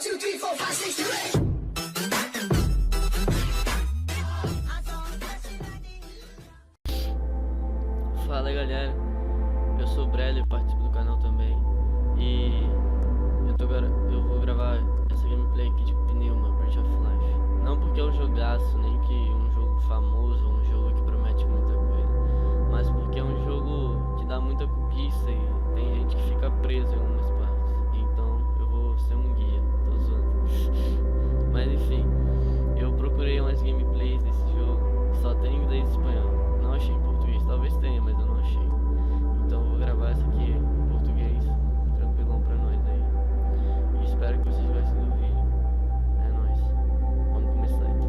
2, 3, 4, 5, 6, 7, 8. Fala galera, eu sou o BREVE, participo do canal também. E eu vou gravar essa gameplay aqui de Pneuma, Bridge of Life. Não porque é um jogaço, nem que um jogo famoso, um jogo que promete muita coisa, mas porque é um jogo que dá muita conquista e tem gente que fica preso em algumas partes. Então eu vou ser um guia, tô zoando. Mas enfim, eu procurei umas gameplays desse jogo, só tem inglês e espanhol. Não achei em português, talvez tenha, mas eu não achei. Então eu vou gravar essa aqui em português, tranquilão pra nós aí. E espero que vocês gostem do vídeo. É nóis. Vamos começar então.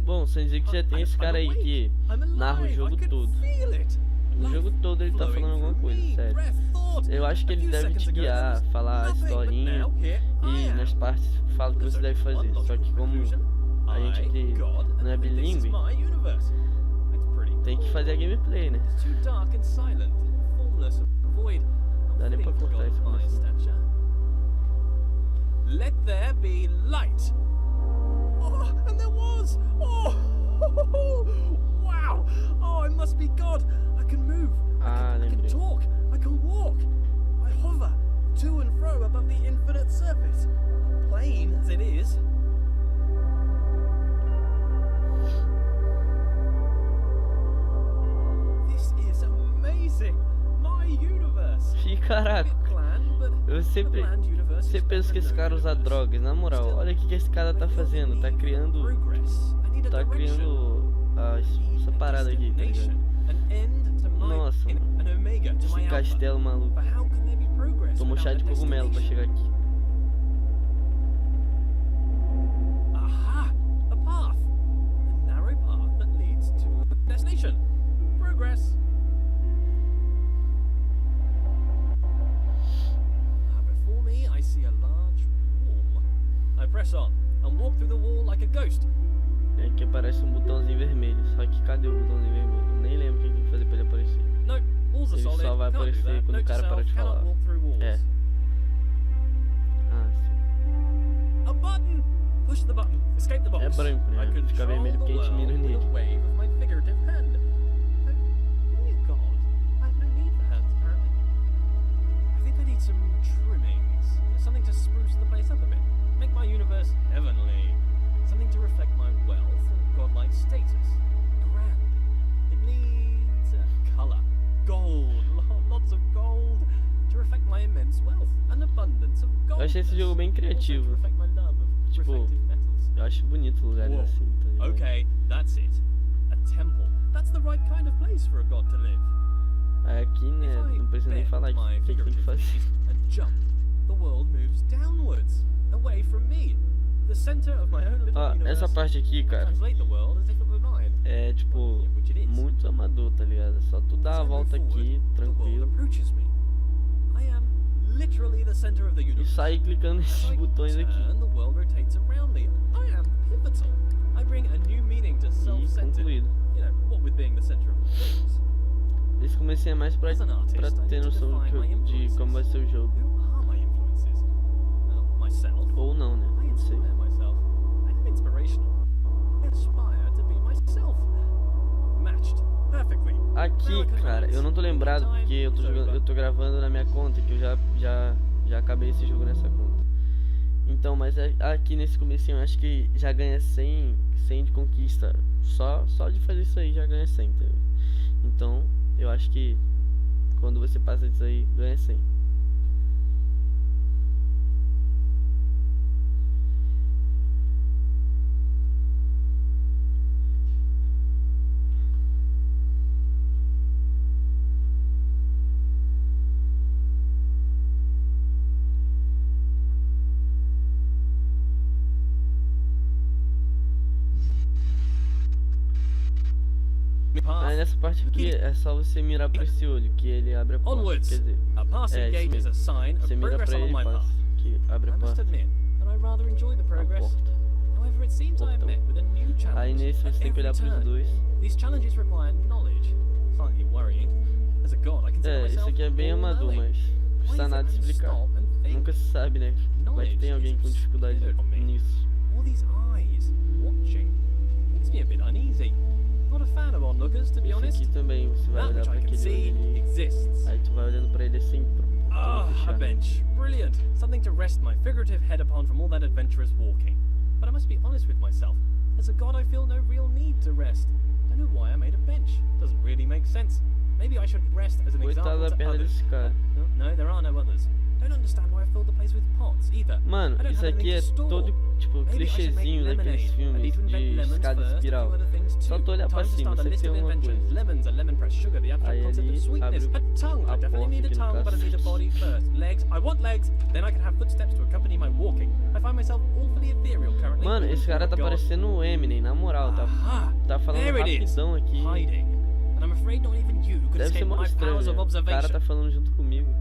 Bom, sem dizer que já tem esse cara aí que narra o jogo todo. O jogo todo ele tá falando alguma coisa, sério. Eu acho que ele deve te guiar, falar a historinha e nas partes fala o que você deve fazer. Só que como a gente aqui não é bilíngue, tem que fazer a gameplay, né? Dá nem pra cortar isso como assim. Let there be light. Oh, and there was. Oh, wow. Oh, I must be God. I can move. I can talk. I can walk. I hover to and fro above the infinite surface, plain as it is. This is amazing. My universe. Ih, caraca. Eu sempre penso que esse cara usa drogas, na moral. Olha o que esse cara tá fazendo. Tá criando essa parada aqui, tá ligado? Nossa, mano. Esse castelo maluco. Tomou chá de cogumelo pra chegar aqui. Aha! A path. A narrow path that leads to a destination. Progress. Before me, I see a large wall. I press on and walk through the wall like a ghost. É que aparece um botãozinho vermelho. Só que cadê o botãozinho vermelho? Nem lembro o que tem que fazer pra ele aparecer. Ele só vai aparecer quando o cara para de falar. É. Ah, sim. A button. Push the button. Escape the box. É branco, né? Fica vermelho porque a gente mira nele. Some trimmings, something to spruce the place up a bit, make my universe heavenly, something to reflect my wealth and godlike status, grand. It needs color, gold, lots of gold, to reflect my immense wealth, an abundance of gold. Eu achei esse jogo bem criativo. Tipo, eu acho bonito lugares assim, tá ligado? Okay, that's it. A temple. That's the right kind of place for a god to live. Aqui, né, não precisa nem falar o que tem que fazer. Essa parte aqui, cara, é tipo muito amador, tá ligado? Só tu dá a volta aqui, tranquilo, e sair clicando nesses botões aqui. E concluído. Esse comecinho é mais pra ter noção de como vai ser o jogo. Ou não, né? Não sei. Aqui, cara, eu não tô lembrado porque eu tô gravando na minha conta, que eu já acabei esse jogo nessa conta. Então, mas aqui nesse comecinho eu acho que já ganha 100 de conquista. Só de fazer isso aí já ganha 100, tá? Então eu acho que quando você passa disso aí, ganha 100. nessa parte aqui é só você mirar pra esse olho, que ele abre a porta. Onwards. Quer dizer, A passing gate is a sign of você mira progress pra along ele e my path. passa, que abre a I must porta. admit that I rather enjoy the progress. porta. However, it seems I am met with a new Aí challenge nesse at você tem que every olhar pros turn. dois. These challenges require knowledge. Slightly worrying. As a god, I consider É, isso myself aqui é bem amador, all-knowing. mas não Why precisa is nada it I explicar. stop and think, Nunca se sabe, né? Vai que tem alguém com dificuldade nisso. all these eyes watching makes me a bit uneasy. Not a fan of onlookers, to be Esse honest. aqui também, você vai That olhar which pra I can aquele see olho ali. exists. Aí tu vai olhando pra ele assim, Ah, a bench. Brilliant. Something to rest my figurative head upon from all that adventurous walking. But I must be honest with myself. As a god, I feel no real need to rest. Don't know why I made a bench. Doesn't really make sense. Maybe I should rest as an Coitado example da to perna others. desse cara. No, there are no others. Don't understand why I filled the place with pots either. Mano, I don't isso have aqui anything é to store. todo, tipo, Maybe I should make clichêzinho daqueles lemonade. I filmes need to invent de lemons escada first, espiral. do other things Só too. tu olhar pra Time to cima, start a sempre list tem of alguma inventions. coisa. Lemons, a lemon press sugar, the abstract Aí concept ali of sweetness. abre A tongue. I a definitely porta need a aqui no tongue, but I caso. need a body first. Legs. I want legs. Then I can have footsteps to accompany my walking. I find myself awfully ethereal currently. Mano, esse cara tá God. parecendo o Eminem, na moral, tá falando There it is. rapidão aqui. Hiding. And I'm afraid not even you could Deve ser escape mó my estranho, powers of né? O cara observation. tá falando junto comigo.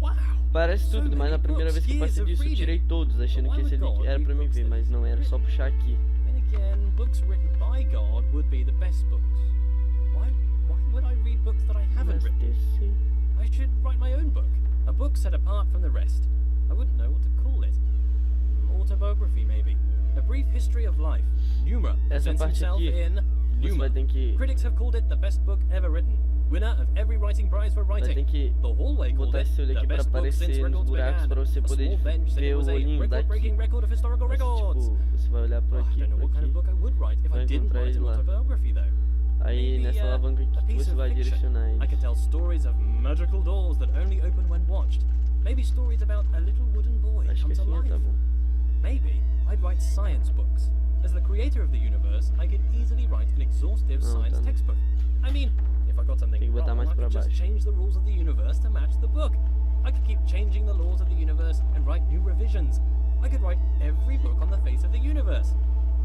Wow. Parece So tudo, mas many na primeira books, vez que eu years passei of disso, eu reading. tirei todos, achando Why que esse would ali God era read pra me books ver, that mas não era, só puxar aqui. Then again, books written by God would be the best books. Why would I read books that I haven't Mas written? esse... I should write my own book. A book set apart from the rest. I wouldn't know what to call it. Autobiography, maybe. A brief history of life. Pneuma Essa presents parte himself aqui, in você Pneuma. vai ter que... Critics have called it the best book ever written. Winner of every writing prize for Vai ter writing. que The hallway called botar it esse olho the aqui pra best book since aparecer nos records buracos began. pra você A poder small bench said ver it o was a olhinho daqui. record-breaking record of historical Mas, records. tipo, você vai olhar por Oh, I aqui, don't know por what kind of aqui. book I would write if Vai I didn't encontrar write ele an lá. autobiography, though. Aí Maybe, nessa alavanca a aqui piece você of vai fiction. direcionar I ele. could tell stories of magical doors that only open when watched. Maybe stories about a little wooden boy Acho que comes assim já alive. tá bom. Maybe I'd write science books. As the creator of the universe, I could easily write an exhaustive Não, science tá não. textbook. I mean, if I got something Tem que botar wrong, mais I pra could just baixo. change the rules of the universe to match the book. I could keep changing the laws of the universe and write new revisions. I could write every book on the face of the universe.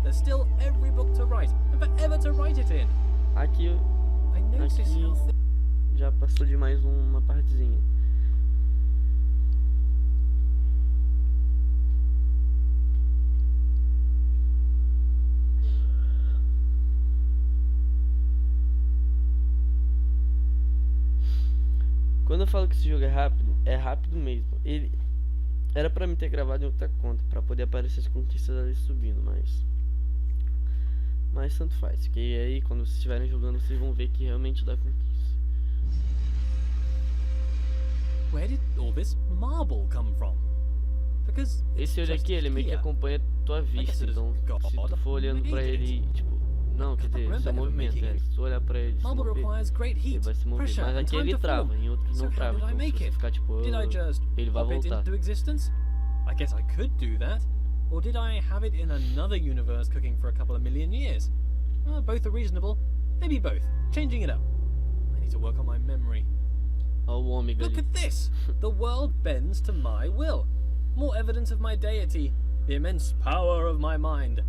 There's still every book to write, and forever to write it in. Aqui, I notice aqui how já passou de mais uma partezinha. Quando eu falo que esse jogo é rápido mesmo. Ele era pra mim ter gravado em outra conta, pra poder aparecer as conquistas ali subindo, mas tanto faz, porque aí quando vocês estiverem jogando vocês vão ver que realmente dá conquista. Where did all this marble come from? Because Esse olho aqui, ele meio que acompanha tua vista, então se tu for olhando pra ele, tipo, não, quer dizer, seu movimento, se tu olhar pra ele, se marble mover, requires great ele heat, vai se mover, pressure, mas and aqui time ele to trava, form. em outros So não how trava, did I então se make você it? ficar tipo, Did I just ele vai pop it voltar. into existence? I guess I could do that. Or did I have it in another universe cooking for a couple of million years? Both are reasonable. Maybe both. Changing it up. I need to work on my memory. Ó o ômega Look ali. at this! The world bends to my will. More evidence of my deity. The immense power of my mind.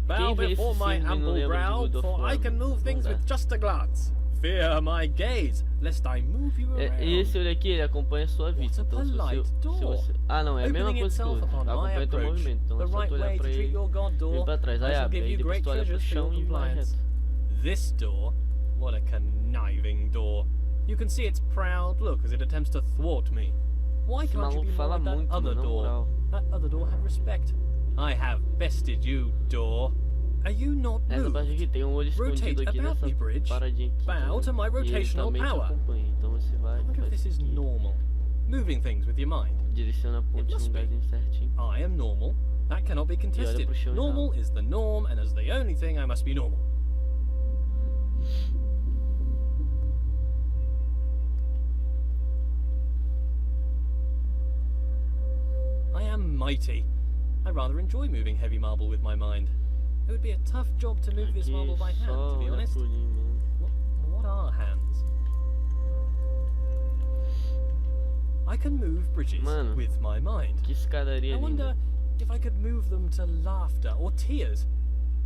Bow Quem vê esse before my filme não ample lembra de brow, God of for War, I can mano. move things Não dá. with just a glance. Fear my gaze, lest I move you around. E esse olho aqui, ele acompanha a sua vista, What a então polite se door. você... Ah não, é a mesma Opening coisa que o itself outro, upon my acompanha teu approach. movimento, então The é só right tu olhar way pra to treat ele, your god vem door. pra trás, I aí shall abre, give aí you depois great tu olha pro treasures for chão your e vai compliance. reto. This door, what a conniving door. You can see its proud look as it attempts to thwart me. Why Esse can't you maluco be more fala like that muito, other mano, na door? moral. That other door had respect. I have bested you, door. Are you not Nessa parte aqui moved? tem um olho escondido Rotate aqui about nessa me, Bridge. paradinha aqui. Bow to my E ele rotational também te power. acompanha, então você vai, I wonder if faz this is aqui, normal. Moving things with your mind. direciona a ponte no must be. lugarzinho certinho. I am normal. That cannot be contested. pro chão e Normal tal. is the norm, and as the only thing, I must be normal. I am mighty. I rather enjoy moving heavy marble with my mind. It would be a tough job to move this Aqui marble by hand, só to be olhar honest. pro olhinho mesmo. What are hands? I can move bridges Mano, with my mind. Que escadaria I wonder linda. if I could move them to laughter or tears.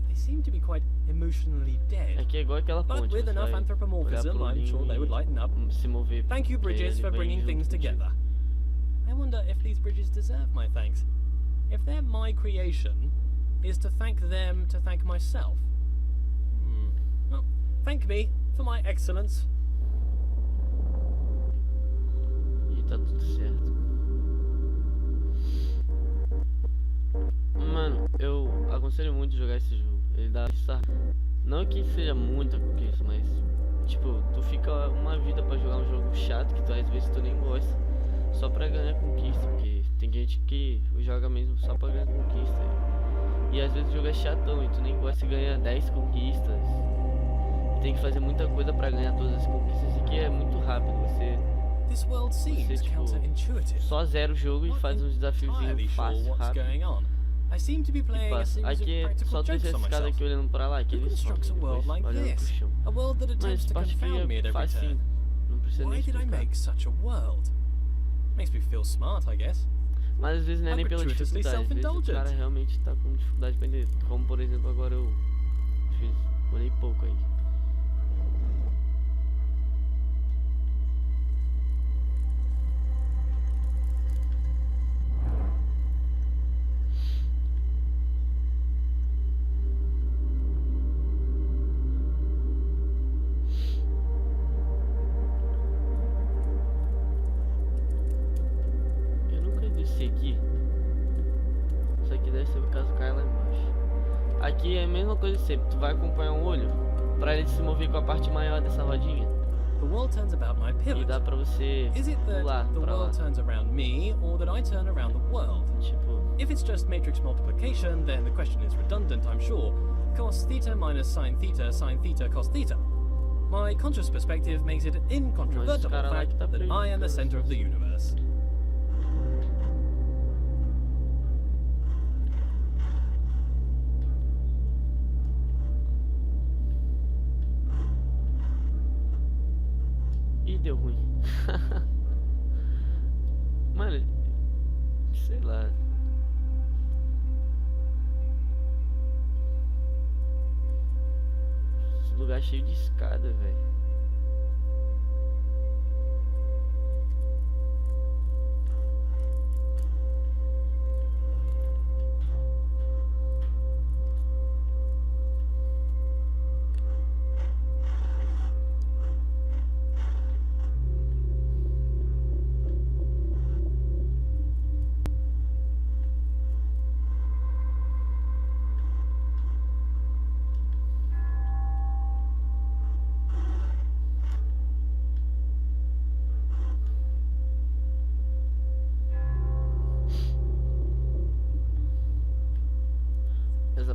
They seem to be quite emotionally dead. Aqui é igual aquela ponte. But with Você enough vai anthropomorphism, olhar pro I'm sure they would lighten up. se mover. Thank you, porque bridges, ele for vai bringing junto things contigo. together. I wonder if these bridges deserve my thanks. If they're my creation, is to thank them to thank myself? Well, thank me for my excellence. E tá tudo certo. Mano, eu aconselho muito jogar esse jogo. Ele dá essa... Não que seja muita conquista, mas tipo, tu fica uma vida pra jogar um jogo chato que tu às vezes tu nem gosta, só pra ganhar conquista, porque tem gente que joga mesmo só pra ganhar conquista. E às vezes o jogo é chatão e tu nem gosta de ganhar 10 conquistas. E tem que fazer muita coisa pra ganhar todas as conquistas. Isso aqui é muito rápido, você tipo, só zera o jogo e faz uns desafiozinhos fácil, rápido. E passa. Aqui é só tu descer essa escada aqui olhando pra lá, que eles só depois olhando pro chão. Mas essa parte aqui é facinho, não precisa nem explicar. Mas às vezes não é nem pela dificuldade, às vezes o cara realmente tá com dificuldade pra entender. Como por exemplo agora eu olhei pouco aí. Aqui. Isso aqui deve ser o caso cai lá embaixo. Aqui é a mesma coisa de sempre. Tu vai acompanhar um olho pra ele se mover com a parte maior dessa rodinha. E dá pra você pular pra lá. Tipo, if it's just matrix multiplication, then the question is redundant, I'm sure. Cos theta minus sin theta cos theta. My conscious perspective makes it an incontrovertible fact that I am the center of the universe. Deu ruim. Mano, sei lá. Esse lugar cheio de escada, velho.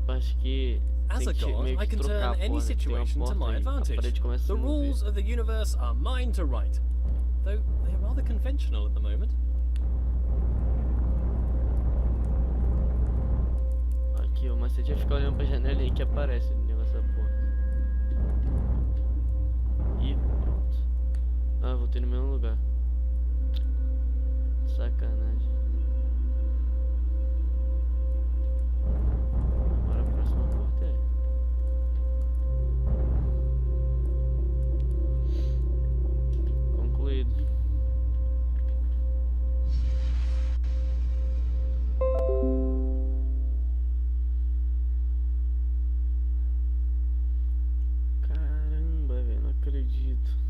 Parte que as a god, I can turn any situation to my advantage. The rules of the universe are mine to write, though they are rather conventional at the moment. Aqui, o macete é ficar olhando pra janela aí que aparece o negócio da porra. E pronto. Ah, voltei no mesmo lugar. Sacanagem. Caramba, velho, não acredito.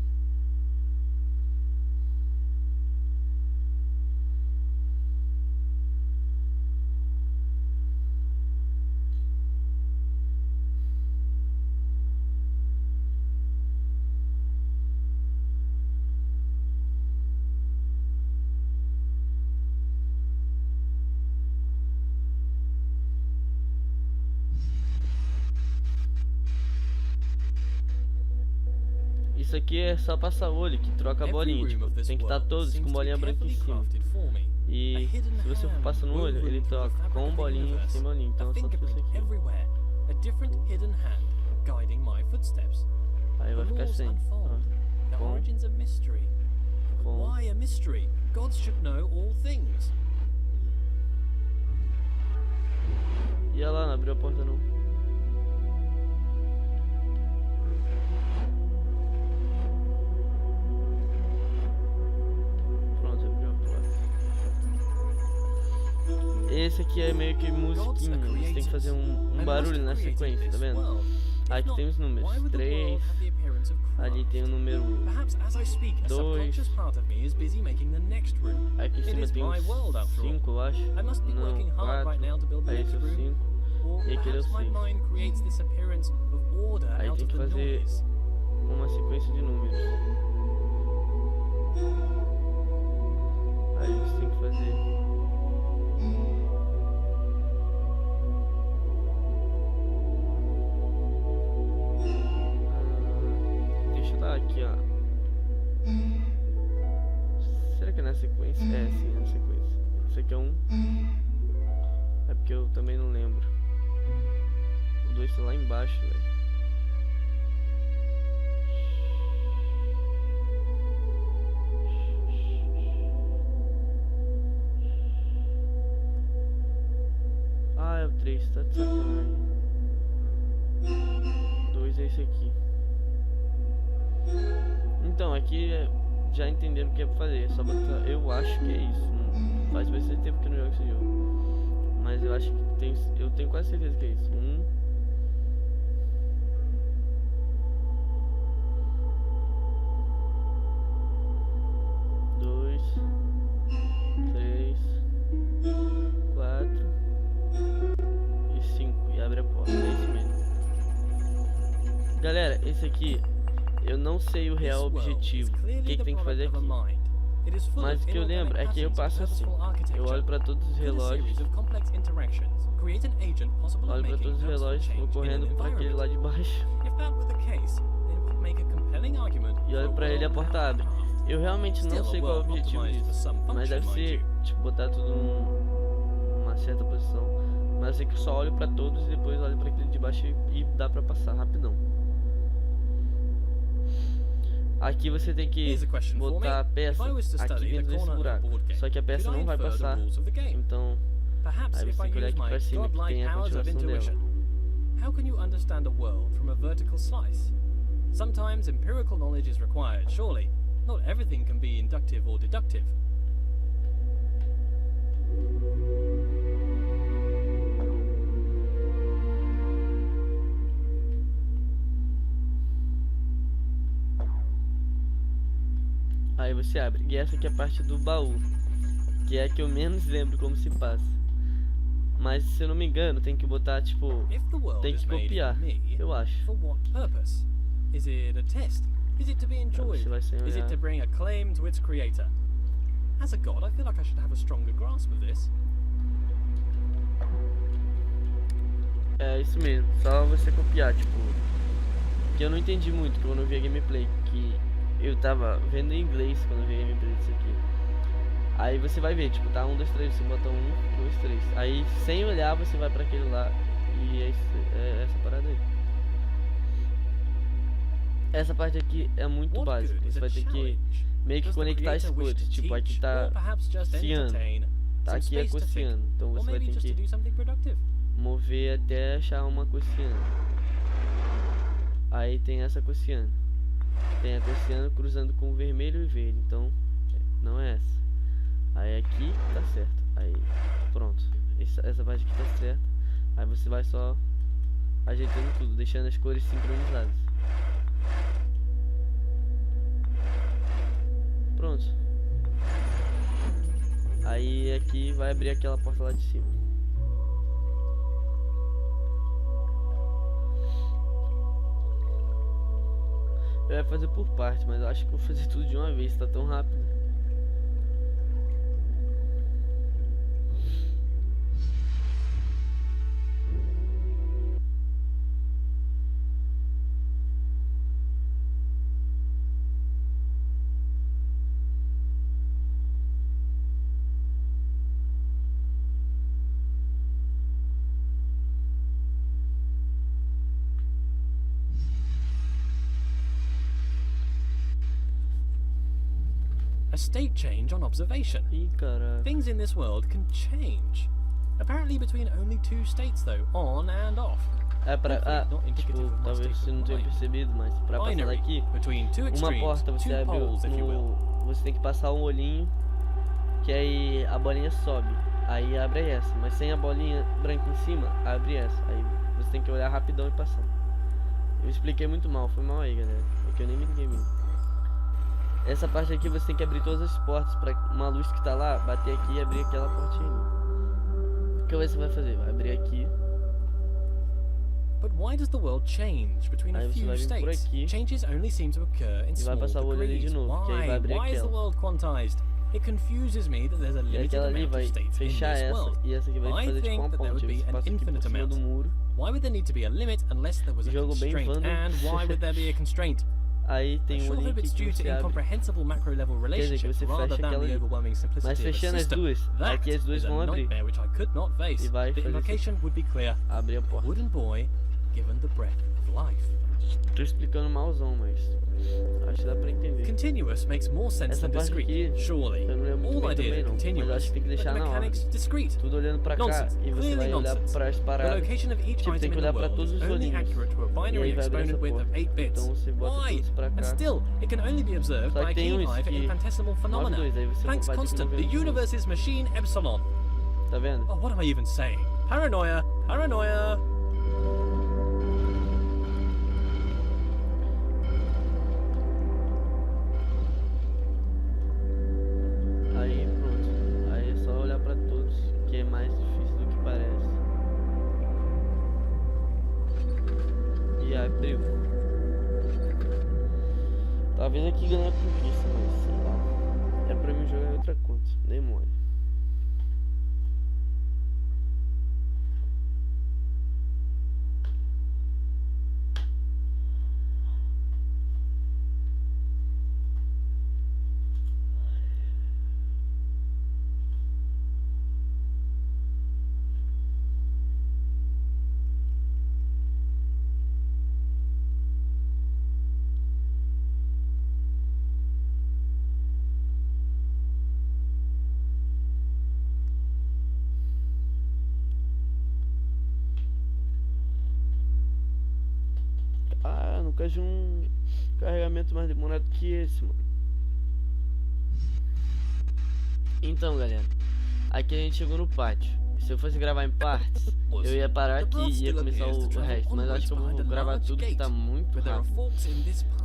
Isso aqui é só passar o olho, que troca a bolinha, tipo, tem que estar todos com bolinha branca em cima. E se você for passando o olho, ele troca com bolinha e sem bolinha, então é só fazer isso aqui. Aí vai ficar sem. E olha lá, não abriu a porta não. esse aqui é meio que musiquinha. Você tem que fazer um barulho na sequência, tá vendo? Aqui tem os números 3. Ali tem o número 2. Aqui em cima tem uns 5, eu acho. Não, 4. Aí esse é o 5. E aquele é o 6. Aí tem que fazer uma sequência de números. Aí você tem que fazer. Deixa eu dar aqui, ó. Será que é na sequência? É, sim, é na sequência. Esse aqui é um. É porque eu também não lembro. O 2 tá lá embaixo, velho. Ah, é o 3, tá de sacanagem. 2 é esse aqui. Então, aqui já entenderam o que é pra fazer. É só botar. Eu acho que é isso. Não faz bastante tempo que eu não jogo esse jogo. Mas eu acho que tem. Eu tenho quase certeza que é isso. 1. 2, 3, 4 e 5. E abre a porta. É isso mesmo. Galera, esse aqui eu não sei o real objetivo. O que tem que fazer aqui? Mas o que eu lembro é que eu passo assim. Eu olho para todos os relógios. Olho para todos os relógios, vou correndo para aquele lá de baixo. E olho para ele e a porta abre. Eu realmente não sei qual é o objetivo disso. Mas deve ser, tipo, botar tudo numa certa posição. Mas eu sei que eu só olho para todos e depois olho para aquele de baixo e dá para passar rapidão. Aqui você tem que botar a peça aqui dentro desse buraco. Só que a peça não vai passar. Então, aí você tem que olhar aqui pra cima que tem a continuação dela. How can you understand a world from a vertical slice? Sometimes empirical knowledge is required, surely. Not everything can be inductive or deductive. Aí você abre. E essa aqui é a parte do baú, que é a que eu menos lembro como se passa. Mas se eu não me engano, tem que botar, tipo, tem que copiar, eu acho. Is it a test? Is it to be enjoyed? Is it to bring acclaim to its creator? As a god, I feel like I should have a stronger grasp of this. É isso mesmo, só você copiar, tipo, que eu não entendi muito quando eu vi a gameplay, que eu tava vendo em inglês quando eu vi a gameplay disso aqui. Aí você vai ver, tipo, tá 1, 2, 3, você bota 1, 2, 3. Aí sem olhar você vai pra aquele lá e é essa parada aí. Essa parte aqui é muito básica, você vai ter que meio que conectar as cores, tipo, aqui tá ciano, tá aqui é cor ciano, então você vai ter que mover até achar uma cor ciano. Aí tem essa cor ciano. Tem a cor ciano cruzando com o vermelho e verde, então não é essa. Aí aqui tá certo, aí pronto, essa parte aqui tá certa. Aí você vai só ajeitando tudo, deixando as cores sincronizadas. Pronto. Aí aqui vai abrir aquela porta lá de cima. Eu ia fazer por parte, mas eu acho que eu vou fazer tudo de uma vez, tá tão rápido. A state change on observation. Ih, cara. Things in this world can change. Apparently between only 2 states though, on and off. É pra, tipo, talvez você não tenha percebido, mas pra passar daqui, uma porta você abre você tem que passar um olhinho, que aí a bolinha sobe, aí abre essa, mas sem a bolinha branca em cima, abre essa. Aí você tem que olhar rapidão e passar. Eu expliquei muito mal, foi mal aí, galera, porque eu nem me liguei mesmo. Essa parte aqui você tem que abrir todas as portas pra uma luz que tá lá bater aqui e abrir aquela portinha ali. O que você vai fazer? Vai abrir aqui. But why does the world change between a Aí você few vai vir por states? aqui Changes only seem to occur in e vai small passar o olho ali de degrees. novo, que aí vai Why? abrir Why is the aquela. world quantized? It confuses me that there's a E limited aquela ali amount vai of states in fechar this essa world. e essa aqui vai I fazer tipo think uma that there ponte. would Aí be você an passa aqui por infinite cima do amount. muro. Why would there need to be a limit unless there was a Jogo bem constraint? Vandal. And why would there be a constraint? Aí I tem um sure olhinho hope aqui it's que due to você abre. incomprehensible macro-level Quer dizer que relationships você rather fecha than aquela the ali. overwhelming Mas simplicity of a fechando as system. duas, That aqui as duas is a vão abrir. nightmare which I could not face. E vai The fazer implication would be clear. Abrir a A porta. wooden boy given the breath of life. Tô explicando malzão, mas acho que dá pra entender. Continuous makes more sense Essa than parte discrete, aqui, surely. eu não lembro muito All bem ideas também are não, mas eu continuous, acho que tem que but the deixar na mechanics ordem. discrete. Tudo olhando pra cá Nonsense, e você clearly vai olhar nonsense. para as The paradas. location of each Tipo, tem item que in the olhar pra world todos is os only olhinhos. accurate to a E binary aí vai abrir exponent essa width of porta. 8 bits. Então você bota Why? todos pra cá. And still, it can only be observed Só by a que tem key uns hive que infinitesimal phenomena. 9-2, aí você Planck's vai constant, the desenvolvendo. universe is machine epsilon. Tá vendo? Oh, what am I even saying? Paranoia, paranoia. Aí pronto. Aí é só olhar pra todos, que é mais difícil do que parece. E abriu. Talvez aqui ganhe a conquista, mas sei lá. É pra mim jogar em outra conta. Nem mole. Ah, nunca vi um carregamento mais demorado que esse, mano. Então, galera, aqui a gente chegou no pátio. Se eu fosse gravar em partes, eu ia parar aqui e ia começar o resto. Mas acho que eu vou gravar tudo que tá muito rápido.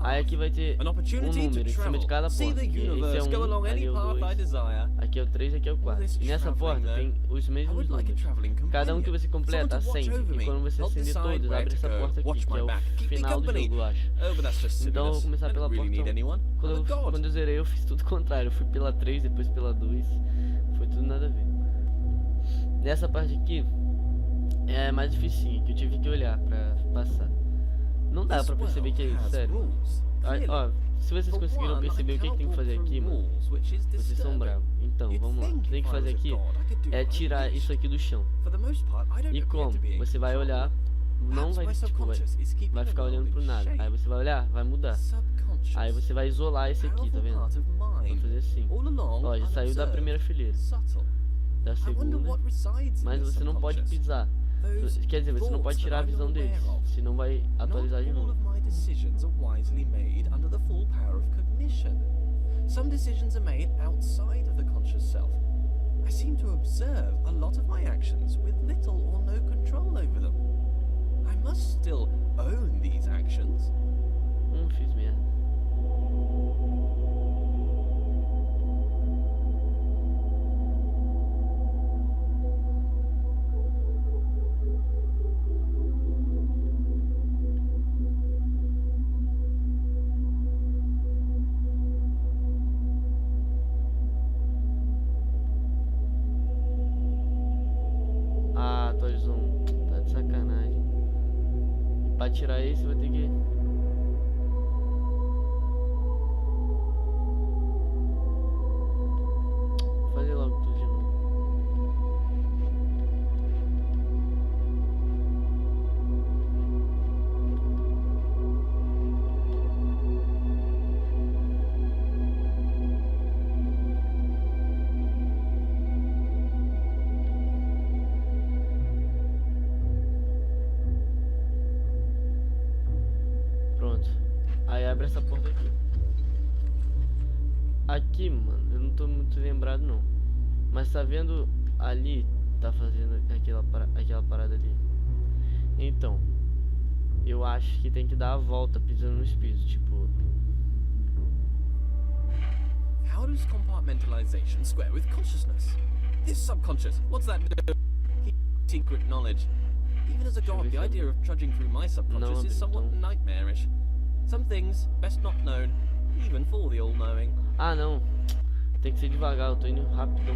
Aí aqui vai ter um número em cima de cada porta. Esse é o 1, ali é o 2, aqui é o 3, aqui é o 4. E nessa porta tem os mesmos números. Cada um que você completa acende. E quando você acender todos, abre essa porta aqui, que é o final do jogo, eu acho. Então eu vou começar pela porta 1. Quando eu zerei, eu fiz tudo contrário. Eu fui pela 3, depois pela 2. Foi tudo nada a ver. Nessa parte aqui é mais dificinho, que eu tive que olhar pra passar. Não dá pra perceber que é isso, sério. Ó, se vocês conseguiram perceber o que tem que fazer aqui, mano, vocês são bravos. Então, vamos lá. O que tem que fazer aqui é tirar isso aqui do chão. E como? Você vai olhar, não vai, tipo, vai ficar olhando pro nada. Aí você vai olhar, vai mudar. Aí você vai isolar esse aqui, tá vendo? Vai fazer assim. Ó, já saiu da primeira fileira. Da segunda, mas você não pode pisar. Quer dizer, você não pode tirar a visão deles, senão vai atualizar de novo. Some decisions are made outside of the conscious self. I seem to observe a lot of my actions with little or no control over them. I must still own these actions. Fiz merda. Atualizou um. Tá de sacanagem. Pra tirar esse, vou ter que. Fazer logo tudo de novo. Pronto. Aí abre essa porta aqui. Aqui, mano, eu não tô muito lembrado não. Mas tá vendo ali, tá fazendo aquela parada ali. Então, eu acho que tem que dar a volta pisando nos pisos, tipo. How does compartmentalization square with consciousness? This subconscious, what's that do? Keep secret knowledge. Even as a god, the idea of trudging through my subconscious is somewhat nightmarish. Some things best not known, even for the all-knowing. Ah, não. Tem que ser devagar, eu tô indo rapidão.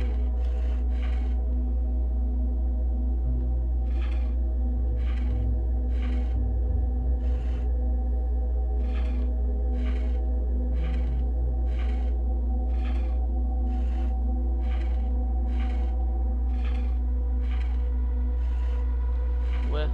Ué.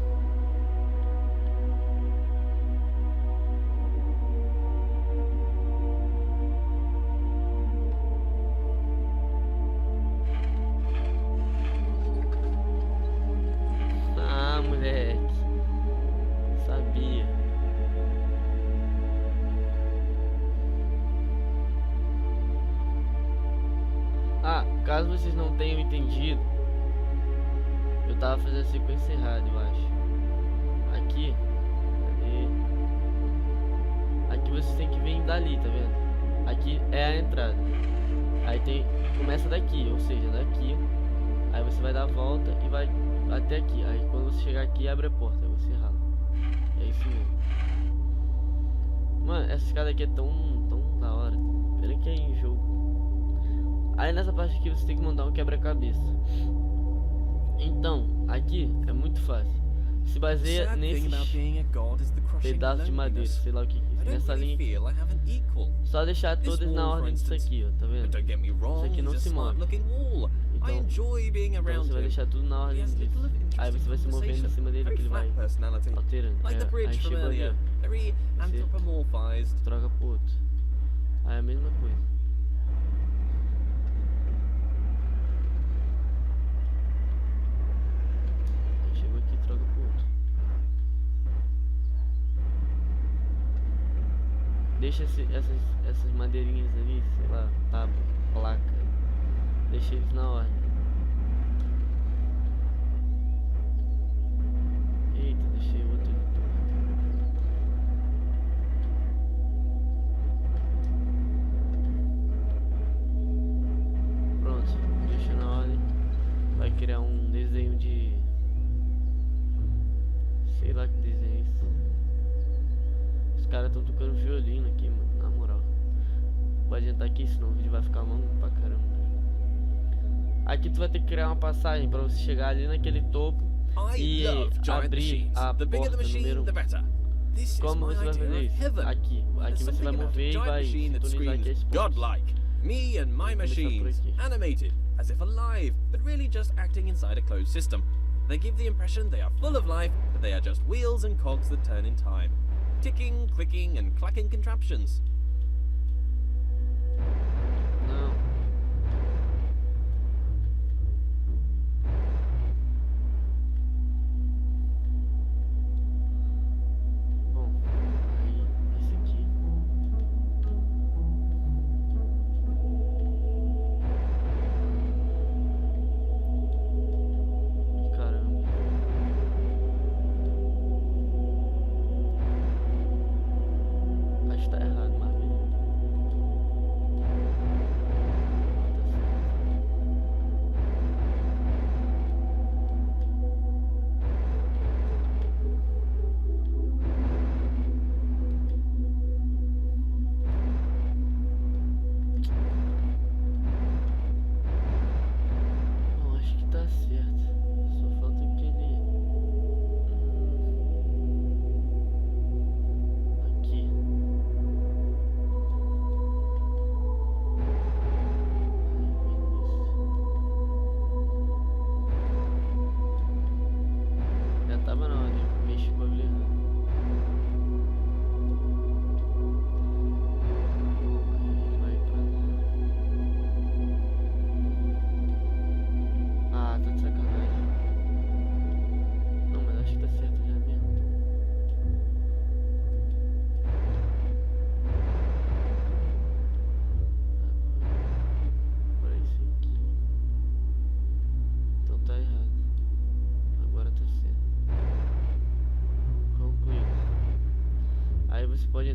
Ah, moleque. Sabia. Ah, caso vocês não tenham entendido, eu tava fazendo a sequência errada, eu acho. Aqui, cadê? Aqui vocês têm que vir dali, tá vendo? Aqui é a entrada. Aí tem, começa daqui, ou seja, daqui. Aí você vai dar a volta e vai até aqui. Aí quando você chegar aqui, abre a porta, aí você rala. É isso mesmo. Mano, essa escada aqui é tão da hora. Pena que é em jogo. Aí nessa parte aqui você tem que montar um quebra-cabeça. Então, aqui é muito fácil. Se baseia nesses pedaços de madeira, sei lá o que é. Nessa linha aqui. Só deixar todas na ordem disso aqui, ó, tá vendo? Isso aqui não se move. Então você vai deixar tudo na ordem disso. Aí você vai se movendo em cima dele que ele vai alterando. Aí chegou ali, ó. Você troca pro outro. Aí é a mesma coisa. Chegou aqui e troca pro outro. Deixa essas madeirinhas ali, sei lá, tábua, placa. Deixa eles na ordem. Eita, deixei o outro ali torto. Pronto, deixa na ordem. Vai criar um desenho de... sei lá que desenho é esse. Os caras estão tocando violino aqui, mano, na moral. Pode adiantar aqui, senão o vídeo vai ficar longo pra caramba. Aqui tu vai ter que criar uma passagem pra você chegar ali naquele topo e abrir a porta número 1. Como você vai fazer isso? Aqui você vai mover e vai sintonizar aqui esse ponto. Me and my machines, animated, as if alive, but really just acting inside a closed system. They give the impression they are full of life, but they are just wheels and cogs that turn in time. Ticking, clicking, and clacking contraptions. Não. Bom, aí esse aqui. Ih, caramba. Acho que tá errado, mas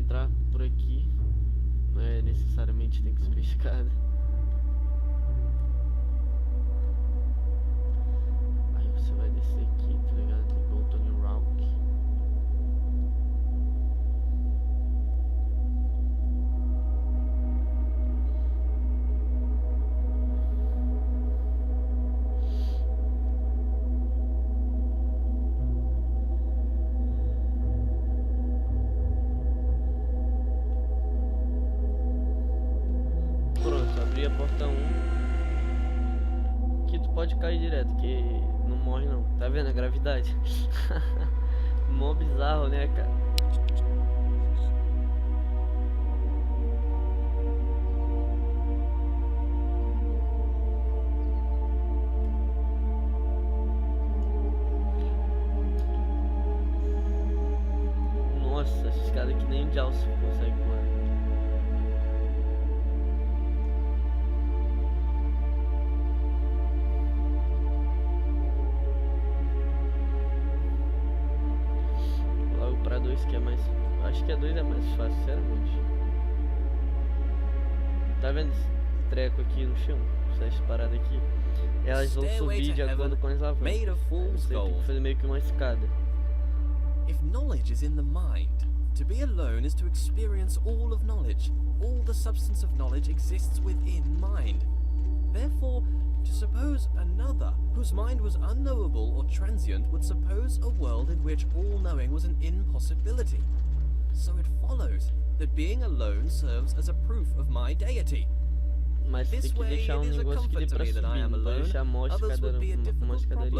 entrar por aqui. Não é necessariamente tem que subir a escada. Aí você vai descer aqui, tá ligado? Igual o Tony Rock. A porta 1 que tu pode cair direto, que não morre não. Tá vendo a gravidade? Mó bizarro, né, cara? Nossa, essa escada aqui nem de alça consegue pular. Pra 2 que é mais... Acho que a 2 é mais fácil, sinceramente. Tá vendo esse treco aqui no chão? Essas paradas aqui? Elas vão subir de acordo com as alavancas. Você tem que fazer meio que uma escada. If knowledge is in the mind, to be alone is to experience all of knowledge. All the substance of knowledge exists within mind. Therefore, to suppose another, whose mind was unknowable or transient, would suppose a world in which all knowing was an impossibility. So it follows that being alone serves as a proof of my deity. Mas tem que deixar negócio que dê pra subir, não pode deixar uma escadaria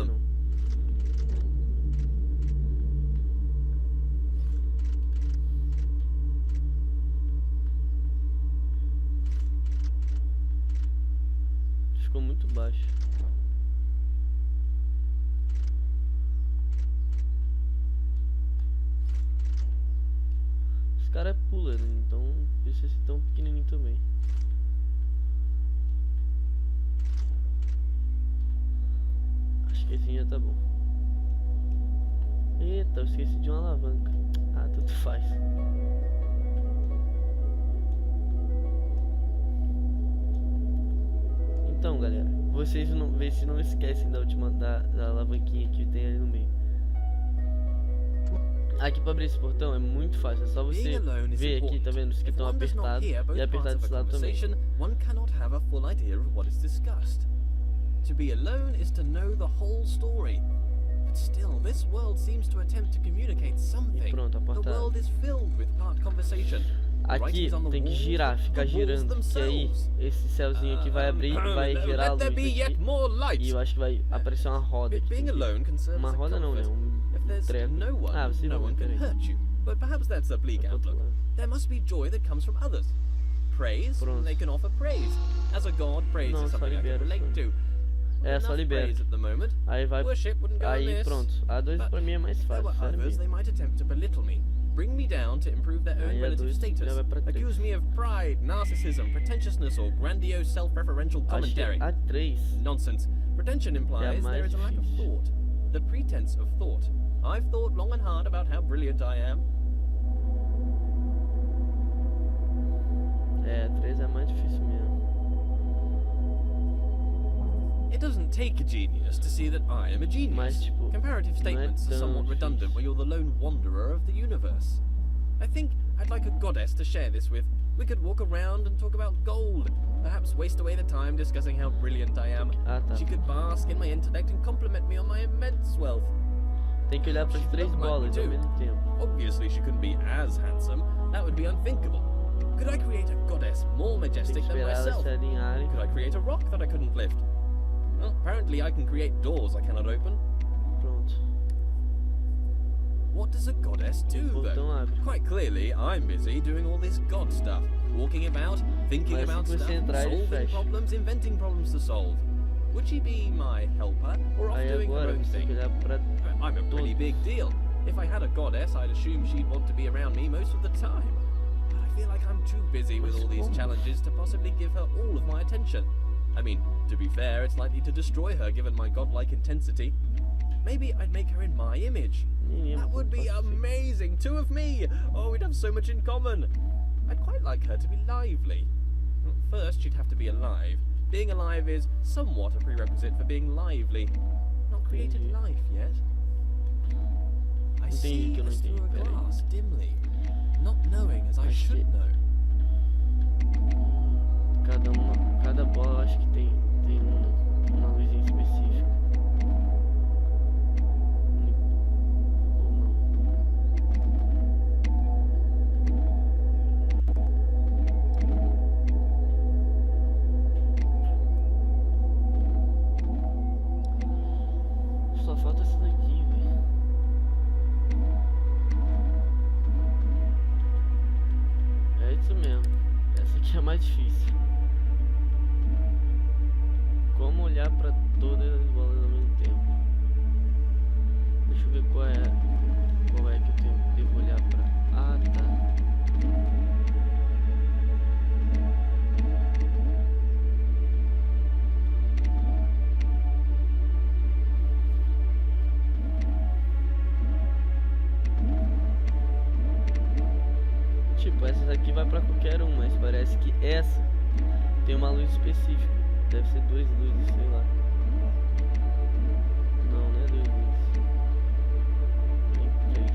não. Ficou muito baixo. Os caras pulam, né? Então precisa ser tão pequenininho também. Acho que esse já tá bom. Eita, eu esqueci de uma alavanca. Ah, tanto faz. Então, galera, vocês não esquecem da última da alavanquinha que tem ali no meio. Aqui para abrir esse portão é muito fácil, é só você ver aqui, tá vendo, os que estão apertados e apertar desse lado também. To be alone is to know the whole story. But still, this world seems to attempt to communicate something. E pronto, a porta. The world is filled with part conversation. Aqui tem que girar, ficar girando, que aí esse céuzinho aqui vai abrir, vai gerar a luz aqui, e eu acho que vai aparecer uma roda aqui. Uma roda não, né? Treco. Ah, você não vai querer. But perhaps that's a bleak outlook. There must be joy that comes from others. Praise, they can offer praise. As a god, praise is something I can relate to. É, só libera. Aí vai. Aí pronto. A 2 pra mim é mais fácil, sério. Bring me down to improve their own relative status. Accuse me of pride, narcissism, pretentiousness, or grandiose self-referential commentary. A 3. Nonsense. Pretension implies there is a lack of thought. The pretense of thought. I've thought long and hard about how brilliant I am. É, a 3 é mais difícil mesmo. It doesn't take a genius to see that I am a genius. Mas, tipo, comparative statements are somewhat redundant when you're the lone wanderer of the universe. I think I'd like a goddess to share this with. We could walk around and talk about gold. Perhaps waste away the time discussing how brilliant I am. She could bask in my intellect and compliment me on my immense wealth. Tem que olhar para as 3 bolas ao mesmo tempo. Obviously she couldn't be as handsome. That would be unthinkable. Could I create a goddess more majestic than myself? Could I create a rock that I couldn't lift? Well, apparently I can create doors I cannot open. Pronto. What does a goddess do, though? Quite clearly, I'm busy doing all this god stuff. Walking about, thinking about stuff, solving problems, inventing problems to solve. Would she be my helper, or off doing her own thing? I'm a pretty big deal. If I had a goddess, I'd assume she'd want to be around me most of the time. But I feel like I'm too busy with all these challenges to possibly give her all of my attention. I mean, to be fair, it's likely to destroy her given my godlike intensity. Maybe I'd make her in my image. That would be amazing. Two of me. Oh, we'd have so much in common. I'd quite like her to be lively. First, she'd have to be alive. Being alive is somewhat a prerequisite for being lively. Not created life yet. I see as through a glass dimly, not knowing as I should know. Cada bola eu acho que tem uma luzinha específica. Ou não. Só falta essa daqui, velho. É isso mesmo. Essa aqui é mais difícil. Como olhar para todas as bolas ao mesmo tempo? Deixa eu ver qual é que eu devo olhar para. Ah, tá. Tipo, essa daqui vai para qualquer um, mas parece que essa tem uma luz específica. Deve ser 2 luzes, sei lá. Não, não é 2 luzes. Nem 3.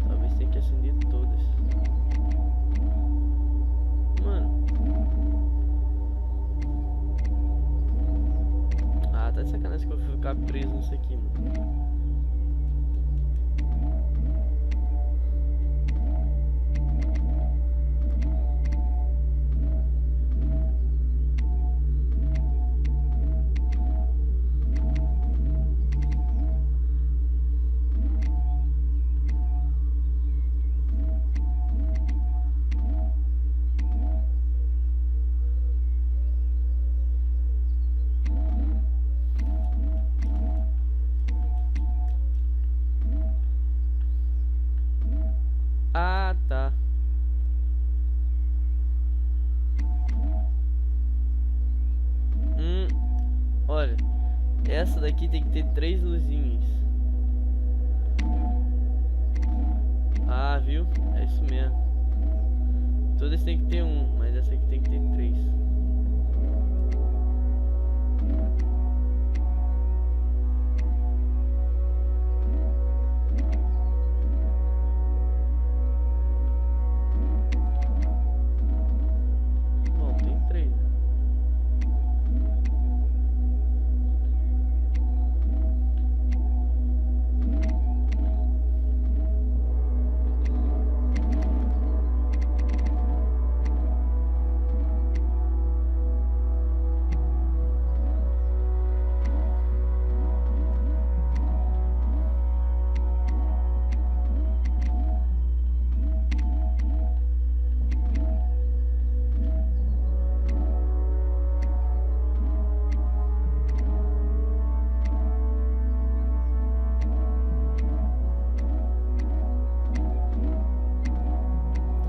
Talvez tenha que acender todas. Mano. Ah, tá de sacanagem que eu vou ficar preso nisso aqui, mano. Ah, tá. Olha, essa daqui tem que ter 3 luzinhas. Ah, viu? É isso mesmo. Todas tem que ter um, mas essa aqui tem que ter 3.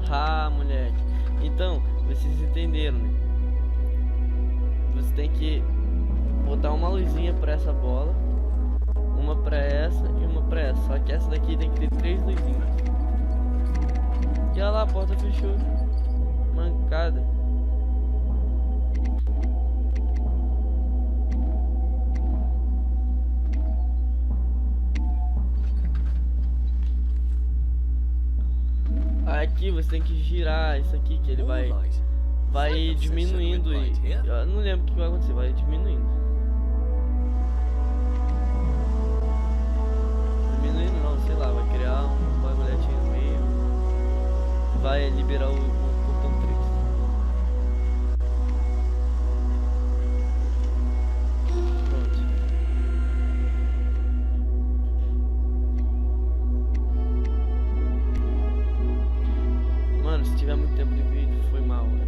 Ah, moleque. Então, vocês entenderam, né? Você tem que botar uma luzinha pra essa bola, uma pra essa e uma pra essa. Só que essa daqui tem que ter 3 luzinhas. E olha lá, a porta fechou. Mancada. Aqui você tem que girar isso aqui, que ele vai diminuindo e eu não lembro o que vai acontecer, vai diminuindo. Diminuindo não, sei lá, vai criar um bagulhetinho no meio. Vai liberar o botão 3. Se tiver muito tempo de vídeo, foi mal. É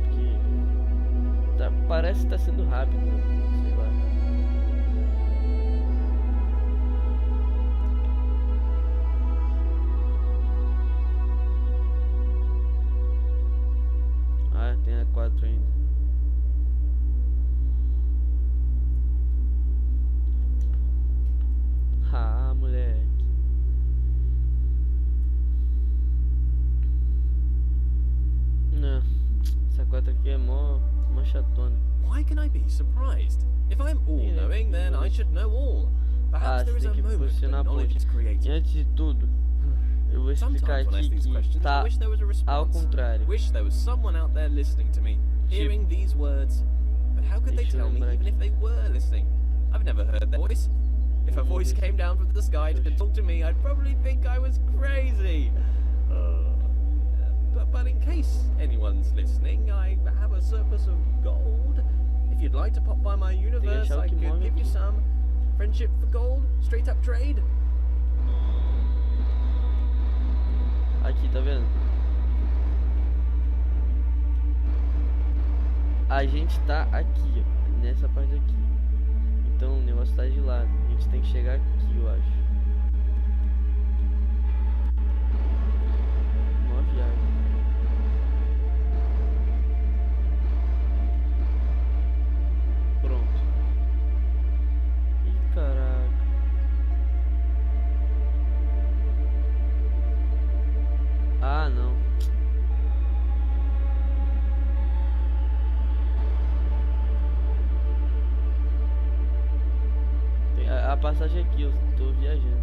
porque parece que tá sendo rápido, sei lá. Ah, tem a 4 ainda. Essa 4 aqui é mó chatona. Why can I be surprised? If I'm all-knowing, then I should know all. Perhaps there is a Tem que moment when posicionar a knowledge ponte. is E created. antes de tudo, eu vou explicar Sometimes when I ask aqui these questions, que I tá wish there was a ao response. contrário. Wish there was someone out there listening to me, hearing these words. But how could they Deixa eu tell me lembrar even aqui. if they were listening? I've never heard their voice. If a voice came down from the sky to talk to me, I'd probably think I was crazy. But in case anyone's listening, I have a surplus of gold. If you'd like to pop by my universe, I could give you some. Friendship for gold, straight up trade. Aqui, tá vendo? A gente tá aqui, ó, nessa parte aqui. Então o negócio tá de lado. A gente tem que chegar aqui, eu acho. Uma viagem. Pronto. Ih, caraca. Ah, não. A passagem aqui, eu tô viajando.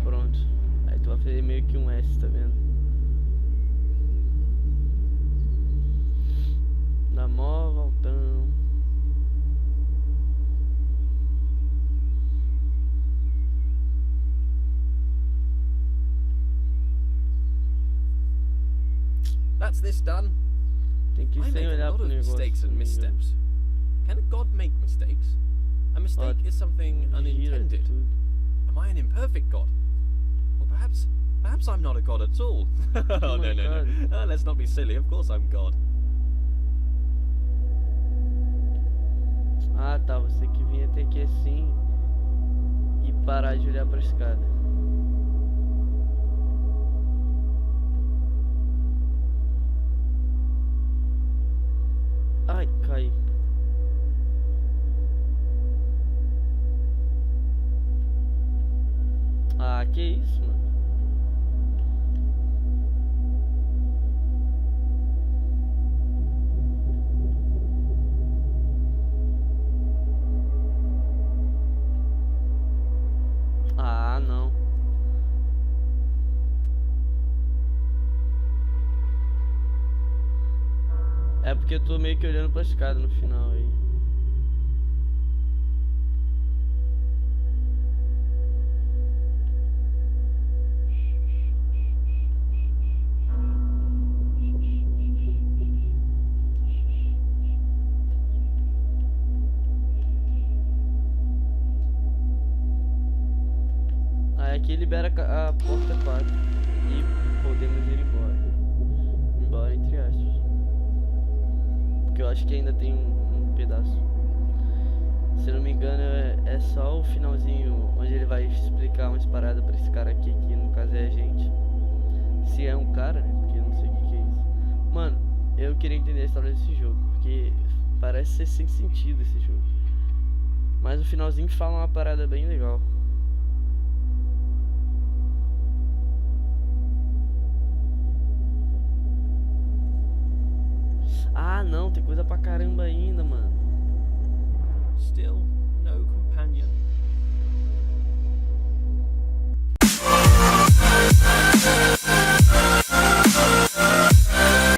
Pronto. Aí tu vai fazer meio que um S, tá vendo? Dá mó voltão. That's this done. Tem que I sem make a olhar lot pro of negócio. mistakes se and não me engano. missteps. Can God make mistakes? A mistake is something Gira unintended. tudo. Am I an imperfect God? Or perhaps I'm not a God at all. Oh, no. Let's not be silly. Of course I'm God. Ah, tá. Você que vinha ter que ir assim e parar de olhar pra escada. Ai, cai. Ah, que isso, mano. Ah, não. É porque eu tô meio que olhando pra escada no final aí. Aí aqui libera a porta 4 e podemos ir embora. Embora entre aspas. Porque eu acho que ainda tem um pedaço. Se eu não me engano é só o finalzinho onde ele vai explicar umas paradas pra esse cara aqui, que no caso é a gente. Se é um cara, né? Porque eu não sei o que é isso. Mano, eu queria entender a história desse jogo, porque parece ser sem sentido esse jogo. Mas o finalzinho fala uma parada bem legal. Ah, não, tem coisa pra caramba ainda, mano. Still no companion.